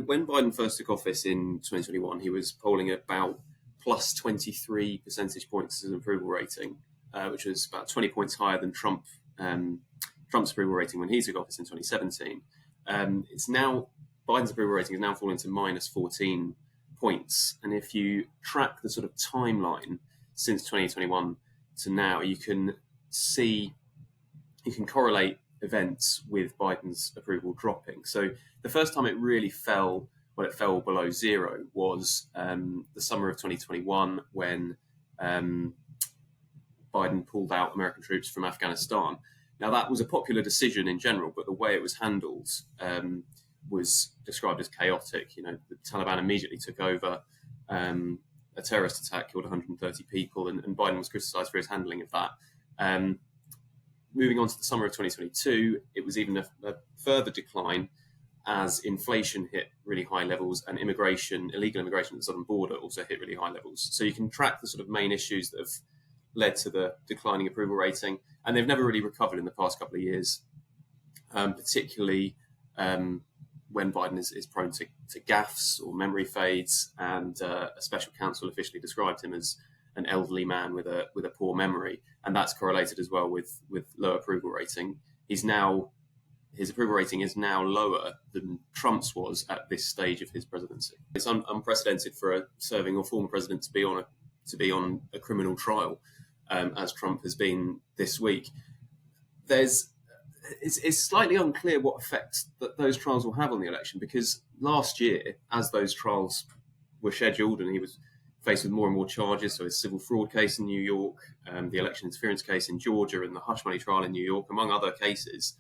when Biden first took office in 2021, he was polling at about plus 23 percentage points as an approval rating, which was about 20 points higher than Trump's approval rating when he took office in 2017. Biden's approval rating is now fallen to minus 14 points. And if you track the sort of timeline since 2021 to now, you can correlate events with Biden's approval dropping. So the first time it really fell below zero was the summer of 2021 when Biden pulled out American troops from Afghanistan. Now, that was a popular decision in general, but the way it was handled was described as chaotic. The Taliban immediately took over. A terrorist attack killed 130 people, and Biden was criticized for his handling of that. Moving on to the summer of 2022, it was even a further decline as inflation hit really high levels and illegal immigration at the southern border also hit really high levels. So you can track the sort of main issues that have led to the declining approval rating, and they've never really recovered in the past couple of years, particularly when Biden is prone to gaffes or memory fades, and a special counsel officially described him as an elderly man with a poor memory, and that's correlated as well with low approval rating. His approval rating is now lower than Trump's was at this stage of his presidency. It's unprecedented for a serving or former president to be on a criminal trial, as Trump has been this week. It's slightly unclear what effect that those trials will have on the election, because last year, as those trials were scheduled and he was faced with more and more charges, so his civil fraud case in New York, the election interference case in Georgia, and the hush money trial in New York, among other cases,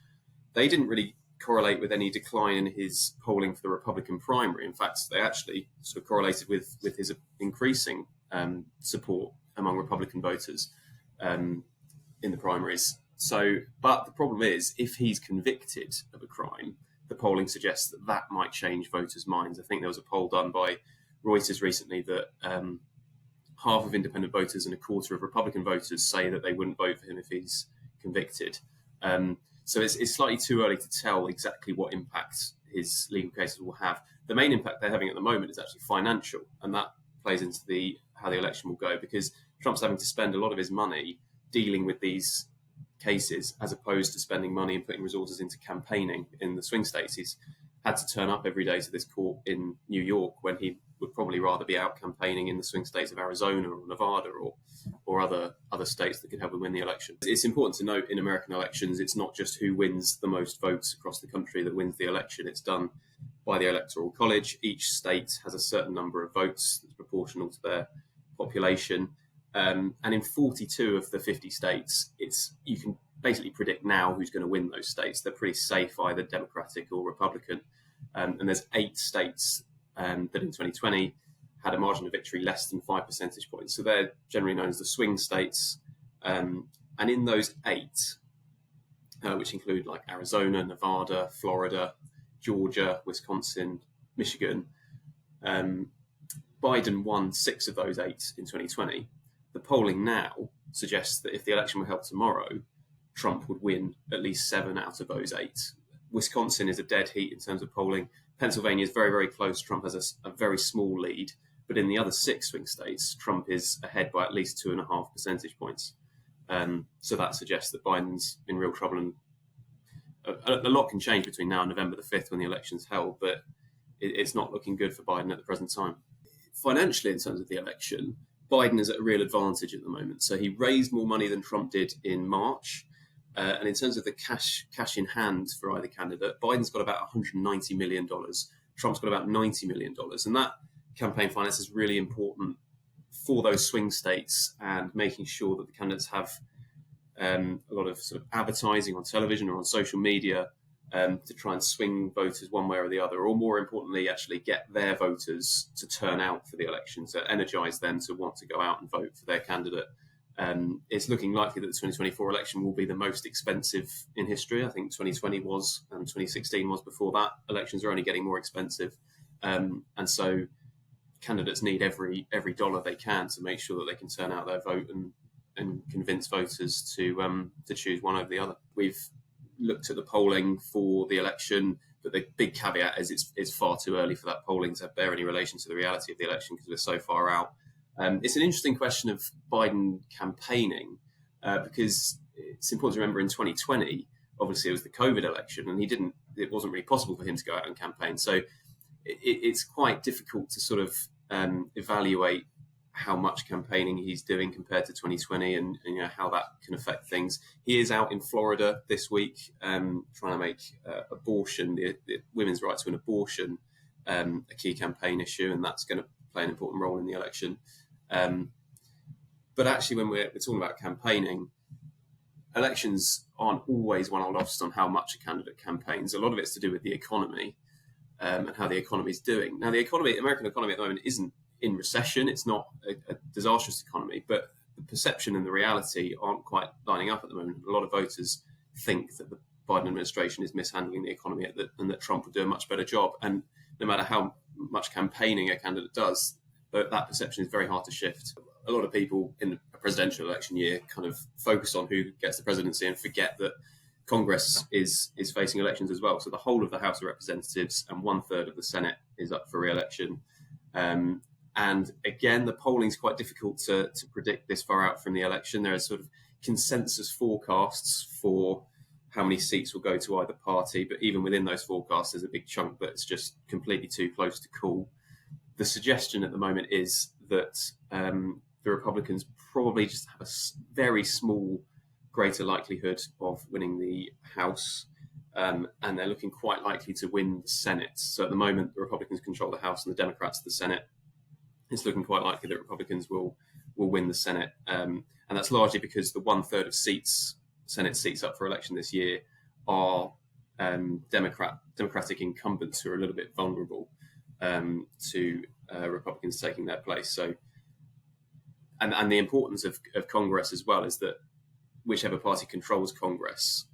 they didn't really correlate with any decline in his polling for the Republican primary. In fact, they actually sort of correlated with his increasing support among Republican voters in the primaries. But the problem is, if he's convicted of a crime, the polling suggests that might change voters' minds. I think there was a poll done by Reuters recently that half of independent voters and a quarter of Republican voters say that they wouldn't vote for him if he's convicted. So it's slightly too early to tell exactly what impact his legal cases will have. The main impact they're having at the moment is actually financial, and that plays into how the election will go, because Trump's having to spend a lot of his money dealing with these cases as opposed to spending money and putting resources into campaigning in the swing states. He's had to turn up every day to this court in New York when he would probably rather be out campaigning in the swing states of Arizona or Nevada or other states that could help him win the election. It's important to note in American elections, it's not just who wins the most votes across the country that wins the election. It's done by the Electoral College. Each state has a certain number of votes that's proportional to their population. And in 42 of the 50 states, you can basically predict now who's going to win those states. They're pretty safe, either Democratic or Republican. And there's 8 states that in 2020 had a margin of victory less than 5 percentage points. So they're generally known as the swing states. And in those 8, which include like Arizona, Nevada, Florida, Georgia, Wisconsin, Michigan, Biden won 6 of those 8 in 2020. The polling now suggests that if the election were held tomorrow, Trump would win at least 7 out of those 8. Wisconsin is a dead heat in terms of polling. Pennsylvania is very, very close. Trump has a very small lead. But in the other 6 swing states, Trump is ahead by at least 2.5 percentage points. So that suggests that Biden's in real trouble. And a lot can change between now and November the 5th when the election's held, but it's not looking good for Biden at the present time. Financially, in terms of the election, Biden is at a real advantage at the moment. So he raised more money than Trump did in March. And in terms of the cash in hand for either candidate, Biden's got about $190 million. Trump's got about $90 million. And that campaign finance is really important for those swing states and making sure that the candidates have a lot of sort of advertising on television or on social media to try and swing voters one way or the other, or more importantly, actually get their voters to turn out for the election, to energize them to want to go out and vote for their candidate. It's looking likely that the 2024 election will be the most expensive in history. I think 2020 was, and 2016 was before that. Elections are only getting more expensive. And so candidates need every dollar they can to make sure that they can turn out their vote and convince voters to choose one over the other. We've looked at the polling for the election But the big caveat is it's far too early for that polling to bear any relation to the reality of the election because we're so far out. It's an interesting question of Biden campaigning because it's important to remember in 2020, obviously it was the COVID election, and it wasn't really possible for him to go out and campaign. So it's quite difficult to sort of evaluate how much campaigning he's doing compared to 2020 and how that can affect things. He is out in Florida this week trying to make abortion, the women's right to an abortion, a key campaign issue, and that's going to play an important role in the election. But actually, when we're talking about campaigning, elections aren't always won or lost on how much a candidate campaigns. A lot of it's to do with the economy and how the economy is doing. Now, the American economy at the moment isn't in recession. It's not a disastrous economy, but the perception and the reality aren't quite lining up at the moment. A lot of voters think that the Biden administration is mishandling the economy and that Trump would do a much better job. And no matter how much campaigning a candidate does, that perception is very hard to shift. A lot of people in a presidential election year kind of focus on who gets the presidency and forget that Congress is facing elections as well. So the whole of the House of Representatives and 1/3 of the Senate is up for re-election. And again, the polling is quite difficult to predict this far out from the election. There are sort of consensus forecasts for how many seats will go to either party, but even within those forecasts, there's a big chunk that's just completely too close to call. The suggestion at the moment is that the Republicans probably just have a very small, greater likelihood of winning the House, and they're looking quite likely to win the Senate. So at the moment, the Republicans control the House and the Democrats the Senate. It's looking quite likely that Republicans will win the Senate, and that's largely because the 1/3 of Senate seats up for election this year are Democratic incumbents who are a little bit vulnerable to Republicans taking their place. So, and the importance of Congress as well is that whichever party controls Congress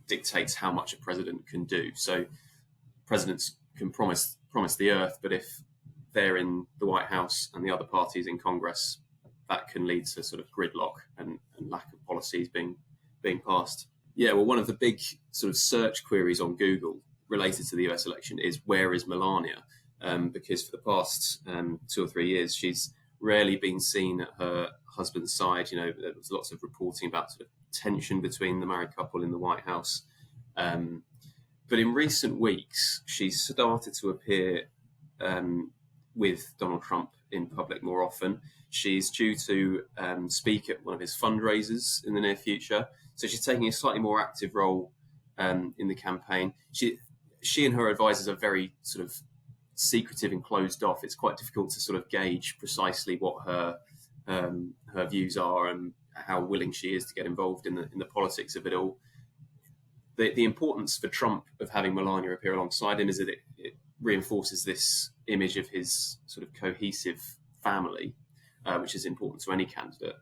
dictates how much a president can do. So, presidents can promise the earth, but if they're in the White House and the other parties in Congress, that can lead to sort of gridlock and lack of policies being passed. Yeah, well, one of the big sort of search queries on Google related to the US election is where is Melania? Because for the past 2 or 3 years, she's rarely been seen at her husband's side. There was lots of reporting about sort of tension between the married couple in the White House. But in recent weeks, she's started to appear with Donald Trump in public more often. She's due to speak at one of his fundraisers in the near future. So she's taking a slightly more active role in the campaign. She and her advisors are very sort of secretive and closed off. It's quite difficult to sort of gauge precisely what her views are and how willing she is to get involved in the politics of it all. The importance for Trump of having Melania appear alongside him is that it reinforces this image of his sort of cohesive family, which is important to any candidate.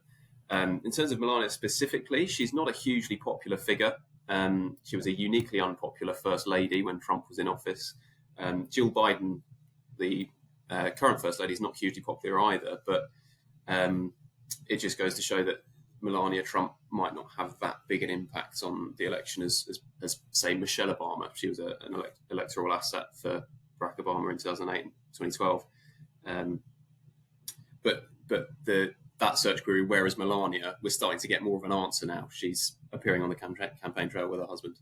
In terms of Melania specifically, she's not a hugely popular figure. She was a uniquely unpopular first lady when Trump was in office. Jill Biden, the current first lady, is not hugely popular either, but it just goes to show that Melania Trump might not have that big an impact on the election as say, Michelle Obama. She was an electoral asset for Barack Obama in 2008 and 2012. But that search query, where is Melania, we're starting to get more of an answer now. She's appearing on the campaign trail with her husband.